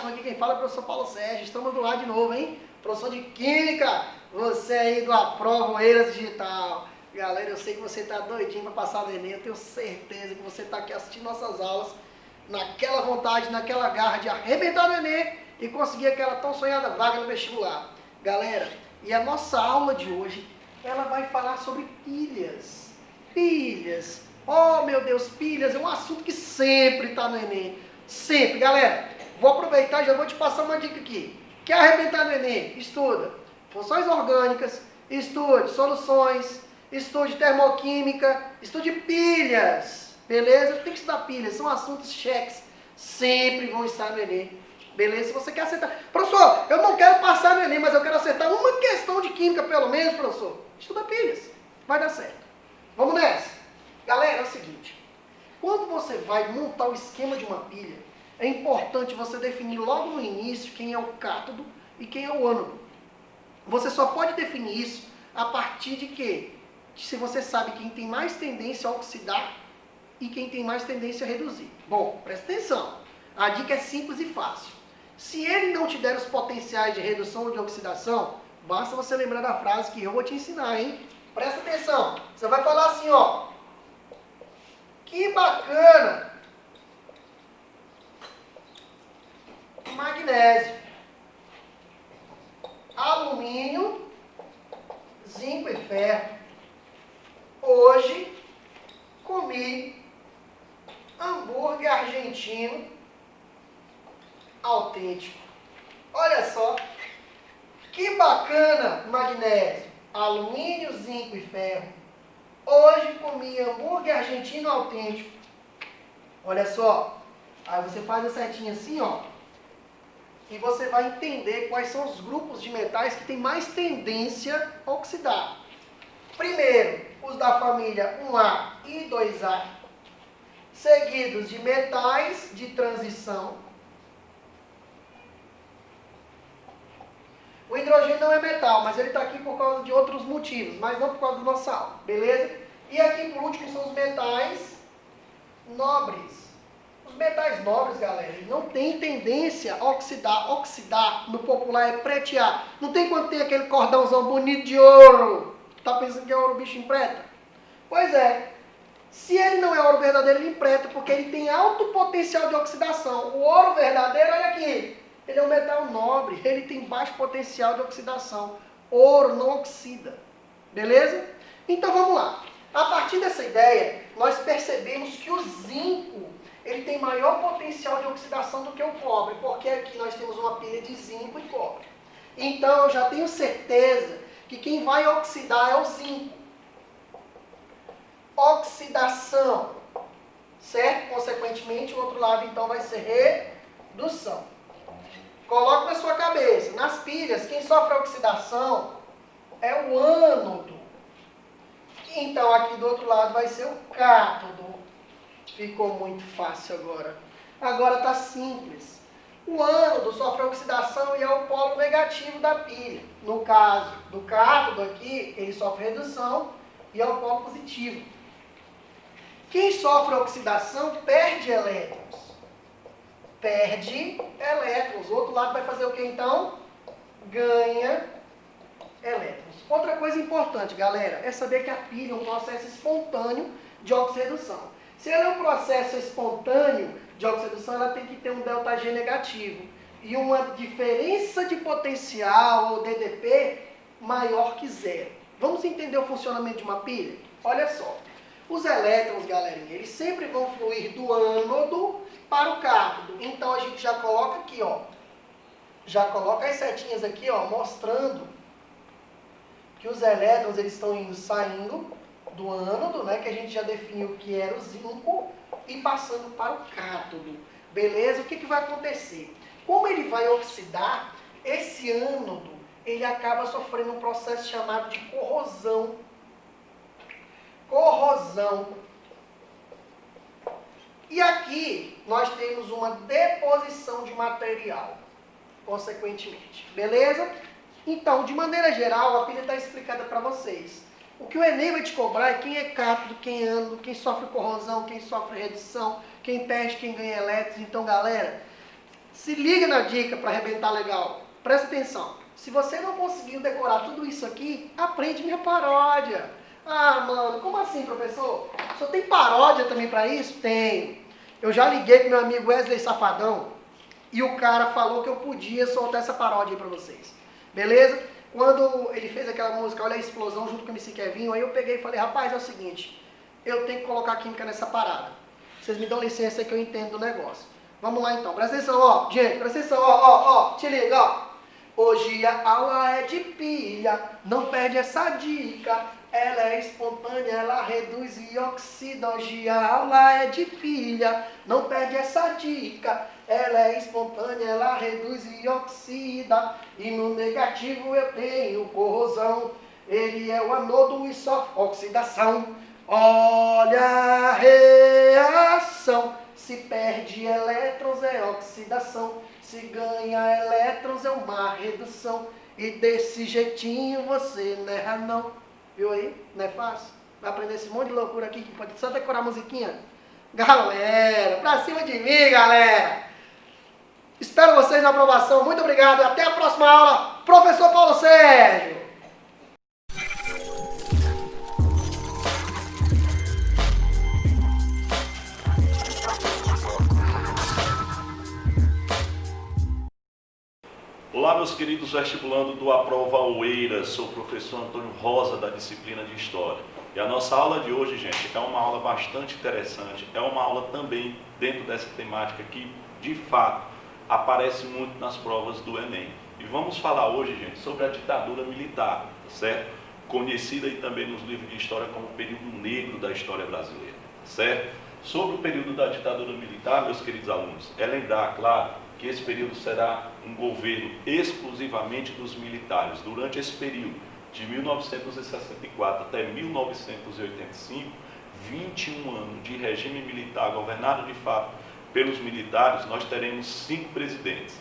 ótimo, aqui quem fala é o professor Paulo Sérgio, estamos do lado de novo, hein? Professor de Química, você aí do Aprova Eiras Digital. Galera, eu sei que você está doidinho para passar no Enem, eu tenho certeza que você está aqui assistindo nossas aulas, naquela vontade, naquela garra de arrebentar no Enem e conseguir aquela tão sonhada vaga no vestibular. Galera, e a nossa aula de hoje, ela vai falar sobre pilhas. Pilhas. Oh, meu Deus, pilhas é um assunto que sempre está no Enem. Sempre. Galera, vou aproveitar e já vou te passar uma dica aqui. Quer arrebentar no Enem? Estuda funções orgânicas, estude soluções, estude termoquímica, estude pilhas. Beleza? Tem que estudar pilhas. São assuntos cheques. Sempre vão estar no Enem. Beleza? Se você quer acertar. Professor, eu não quero passar no Enem, mas eu quero acertar uma questão de química pelo menos, professor. Estuda pilhas. Vai dar certo. Vamos nessa. Galera, é o seguinte. Quando você vai montar o esquema de uma pilha, é importante você definir logo no início quem é o cátodo e quem é o ânodo. Você só pode definir isso a partir de quê? Se você sabe quem tem mais tendência a oxidar e quem tem mais tendência a reduzir. Bom, presta atenção. A dica é simples e fácil. Se ele não te der os potenciais de redução ou de oxidação, basta você lembrar da frase que eu vou te ensinar, hein? Presta atenção. Você vai falar assim, ó. Que bacana! Magnésio, alumínio, zinco e ferro. Hoje comi hambúrguer argentino autêntico. Olha só, que bacana, magnésio, alumínio, zinco e ferro. Hoje comi hambúrguer argentino autêntico. Olha só, aí você faz a setinha assim, ó. E você vai entender quais são os grupos de metais que têm mais tendência a oxidar. Primeiro, os da família 1A e 2A, seguidos de metais de transição. O hidrogênio não é metal, mas ele está aqui por causa de outros motivos, mas não por causa da nossa aula, beleza? E aqui por último são os metais nobres. Os metais nobres, galera, eles não têm tendência a oxidar. Oxidar, no popular, é pretear. Não tem quando tem aquele cordãozão bonito de ouro. Tá pensando que é ouro, bicho empreta? Pois é. Se ele não é ouro verdadeiro, ele empreta, porque ele tem alto potencial de oxidação. O ouro verdadeiro, olha aqui, ele é um metal nobre, ele tem baixo potencial de oxidação. Ouro não oxida. Beleza? Então vamos lá. A partir dessa ideia, nós percebemos que o zinco ele tem maior potencial de oxidação do que o cobre, porque aqui nós temos uma pilha de zinco e cobre. Então eu já tenho certeza que quem vai oxidar é o zinco. Oxidação, certo? Consequentemente, o outro lado então vai ser redução. Coloque na sua cabeça, nas pilhas, quem sofre oxidação é o ânodo. Então aqui do outro lado vai ser o cátodo. Ficou muito fácil agora. Agora está simples. O ânodo sofre oxidação e é o polo negativo da pilha. No caso do cátodo aqui, ele sofre redução e é o polo positivo. Quem sofre oxidação perde elétrons. Perde elétrons. O outro lado vai fazer o que então? Ganha elétrons. Outra coisa importante, galera, é saber que a pilha é um processo espontâneo de oxirredução. Se ela é um processo espontâneo de oxidação, ela tem que ter um ΔG negativo e uma diferença de potencial, ou DDP, maior que zero. Vamos entender o funcionamento de uma pilha? Olha só, os elétrons, galerinha, eles sempre vão fluir do ânodo para o cátodo. Então a gente já coloca aqui, ó, já coloca as setinhas aqui, ó, mostrando que os elétrons eles estão saindo do ânodo, né, que a gente já definiu que era o zinco, e passando para o cátodo. Beleza? O que, que vai acontecer? Como ele vai oxidar, esse ânodo, ele acaba sofrendo um processo chamado de corrosão. Corrosão. E aqui nós temos uma deposição de material, consequentemente. Beleza? Então, de maneira geral, a pilha está explicada para vocês. O que o Enem vai te cobrar é quem é cátodo, quem é ânodo, quem sofre corrosão, quem sofre redução, quem perde, quem ganha elétrons. Então, galera, Se liga na dica para arrebentar legal. Presta atenção. Se você não conseguiu decorar tudo isso aqui, aprende minha paródia. Ah, mano, como assim, professor? Só tem paródia também para isso? Tem. Eu já liguei com meu amigo Wesley Safadão e o cara falou que eu podia soltar essa paródia aí para vocês. Beleza? Quando ele fez aquela música Olha a Explosão junto com o MC Kevinho, aí eu peguei e falei, rapaz, é o seguinte, eu tenho que colocar química nessa parada. Vocês me dão licença aí que eu entendo do negócio. Vamos lá então, presta atenção, ó, gente, presta atenção, ó, te liga, ó. Hoje a aula é de pilha, não perde essa dica. Ela é espontânea, ela reduz e oxida. Hoje a aula é de pilha, não perde essa dica. Ela é espontânea, ela reduz e oxida. E no negativo eu tenho corrosão. Ele é o anodo e sofre oxidação. Olha a reação. Se perde elétrons é oxidação. Se ganha elétrons é uma redução. E desse jeitinho você não erra não. Viu aí? Não é fácil? Vai aprender esse monte de loucura aqui que pode só decorar a musiquinha. Galera, pra cima de mim, galera! Espero vocês na aprovação. Muito obrigado. Até a próxima aula. Professor Paulo Sérgio. Olá, meus queridos vestibulando do Aprova Oeiras, sou o professor Antônio Rosa da disciplina de História. E a nossa aula de hoje, gente, é uma aula bastante interessante, é uma aula também dentro dessa temática que, de fato, aparece muito nas provas do Enem. E vamos falar hoje, gente, sobre a ditadura militar, certo? Conhecida aí também nos livros de História como o período negro da história brasileira, certo? Sobre o período da ditadura militar, meus queridos alunos, é lembrar, claro, que esse período será um governo exclusivamente dos militares. Durante esse período, de 1964 até 1985, 21 anos de regime militar governado de fato pelos militares, nós teremos 5 presidentes.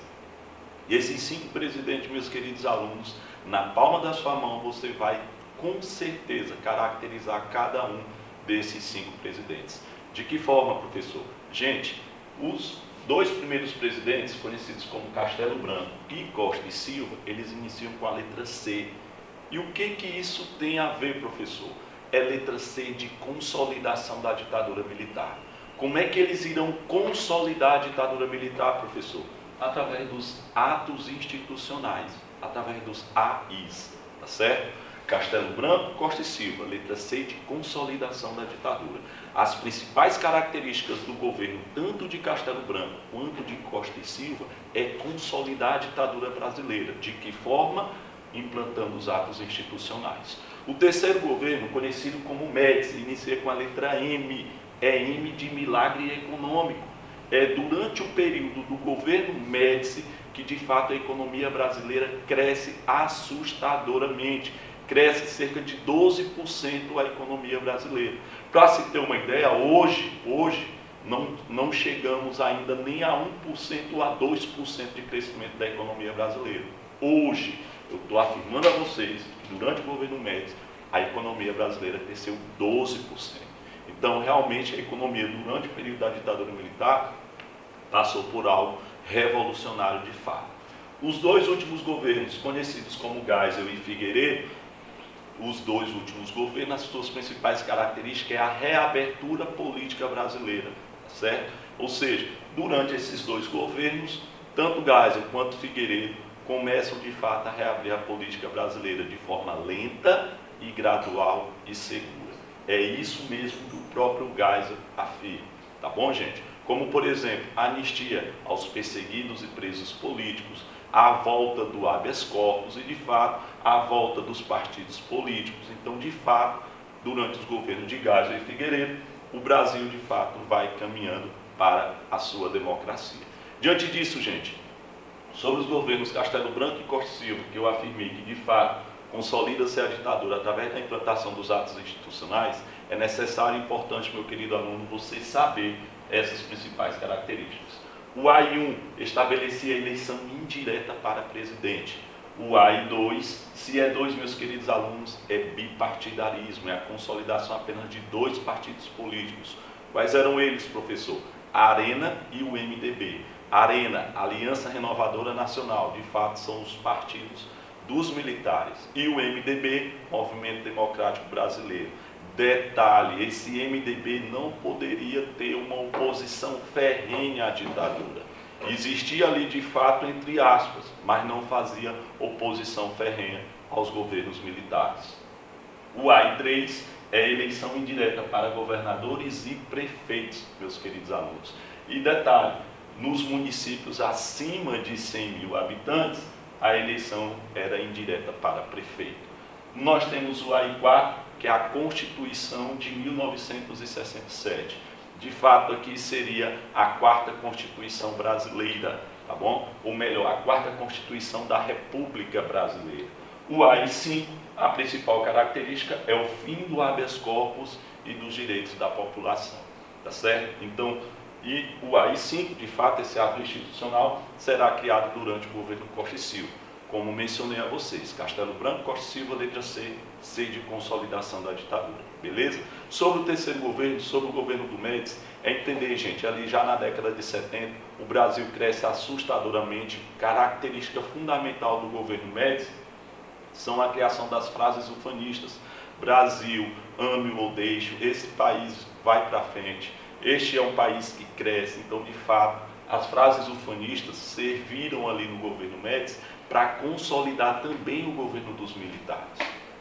E esses 5 presidentes, meus queridos alunos, na palma da sua mão você vai com certeza caracterizar cada um desses 5 presidentes. De que forma, professor? Gente, os 2 primeiros presidentes, conhecidos como Castelo Branco e Costa e Silva, eles iniciam com a letra C. E o que isso tem a ver, professor? É letra C de consolidação da ditadura militar. Como é que eles irão consolidar a ditadura militar, professor? Através dos atos institucionais, através dos AIs, tá certo? Castelo Branco, Costa e Silva, letra C de consolidação da ditadura. As principais características do governo, tanto de Castelo Branco quanto de Costa e Silva, é consolidar a ditadura brasileira. De que forma? Implantando os atos institucionais. O terceiro governo, conhecido como Médici, inicia com a letra M, é M de milagre econômico. É durante o período do governo Médici que de fato a economia brasileira cresce assustadoramente. Cresce cerca de 12% a economia brasileira. Para se ter uma ideia, hoje não chegamos ainda nem a 1% a 2% de crescimento da economia brasileira. Hoje, eu estou afirmando a vocês que durante o governo Médici, a economia brasileira cresceu 12%. Então, realmente, a economia durante o período da ditadura militar passou por algo revolucionário de fato. Os 2 últimos governos, conhecidos como Geisel e Figueiredo, os 2 últimos governos, as suas principais características é a reabertura política brasileira, certo? Ou seja, durante esses 2 governos, tanto Geisel quanto Figueiredo começam de fato a reabrir a política brasileira de forma lenta e gradual e segura. É isso mesmo que o próprio Geisel afirma, tá bom, gente? Como, por exemplo, a anistia aos perseguidos e presos políticos, a volta do habeas corpus e, de fato, a volta dos partidos políticos. Então, de fato, durante os governos de Geisel e Figueiredo, o Brasil, de fato, vai caminhando para a sua democracia. Diante disso, gente, sobre os governos Castelo Branco e Costa e Silva, que eu afirmei que, de fato, consolida-se a ditadura através da implantação dos atos institucionais, é necessário e importante, meu querido aluno, você saber essas principais características. O AI1 estabelecia a eleição indireta para presidente. O AI2, se é 2, meus queridos alunos, é bipartidarismo, é a consolidação apenas de 2 partidos políticos. Quais eram eles, professor? A Arena e o MDB. Arena, Aliança Renovadora Nacional, de fato são os partidos dos militares. E o MDB, Movimento Democrático Brasileiro. Detalhe, esse MDB não poderia ter uma oposição ferrenha à ditadura. Existia ali de fato, entre aspas, mas não fazia oposição ferrenha aos governos militares. O AI3 é eleição indireta para governadores e prefeitos, meus queridos alunos. E detalhe, nos municípios acima de 100 mil habitantes, a eleição era indireta para prefeito. Nós temos o AI4, que é a Constituição de 1967. De fato, aqui seria a quarta Constituição brasileira, tá bom? Ou melhor, a quarta Constituição da República Brasileira. O AI5, a principal característica é o fim do habeas corpus e dos direitos da população, tá certo? Então, e o AI5, de fato, esse ato institucional será criado durante o governo Costa e Silva. Como mencionei a vocês, Castelo Branco, Costa e Silva, letra C, C de consolidação da ditadura, beleza? Sobre o terceiro governo, sobre o governo do Médici, é entender, gente, ali já na década de 70, o Brasil cresce assustadoramente. Característica fundamental do governo Médici são a criação das frases ufanistas. Brasil, ame ou deixe, esse país vai para frente, este é um país que cresce. Então, de fato, as frases ufanistas serviram ali no governo Médici para consolidar também o governo dos militares,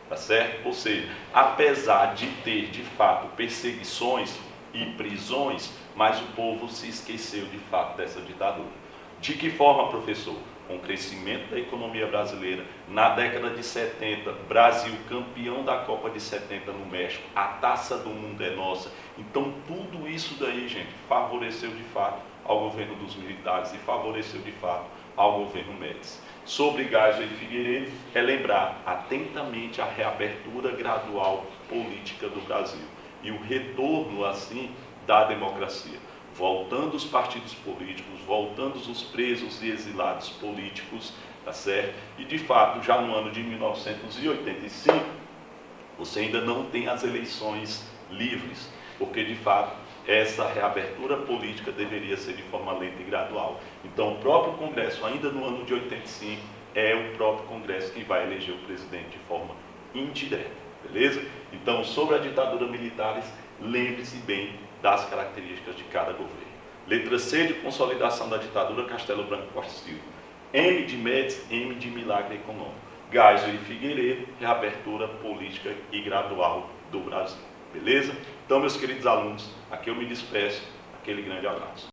tá certo? Ou seja, apesar de ter, de fato, perseguições e prisões, mas o povo se esqueceu, de fato, dessa ditadura. De que forma, professor? Com o crescimento da economia brasileira, na década de 70, Brasil campeão da Copa de 70 no México, a taça do mundo é nossa. Então, tudo isso daí, gente, favoreceu, de fato, ao governo dos militares e favoreceu, de fato, ao governo Médici. Sobre Geisel e Figueiredo, é lembrar atentamente a reabertura gradual política do Brasil e o retorno, assim, da democracia. Voltando os partidos políticos, voltando os presos e exilados políticos, tá certo? E, de fato, já no ano de 1985, você ainda não tem as eleições livres, porque, de fato, essa reabertura política deveria ser de forma lenta e gradual. Então, o próprio Congresso, ainda no ano de 85, é o próprio Congresso que vai eleger o presidente de forma indireta, beleza? Então, sobre a ditadura militares, lembre-se bem das características de cada governo. Letra C de consolidação da ditadura, Castelo Branco e Costa e Silva. M de Médici, M de milagre econômico. Geisel e Figueiredo, reabertura política e gradual do Brasil. Beleza? Então, meus queridos alunos, aqui eu me despeço. Aquele grande abraço.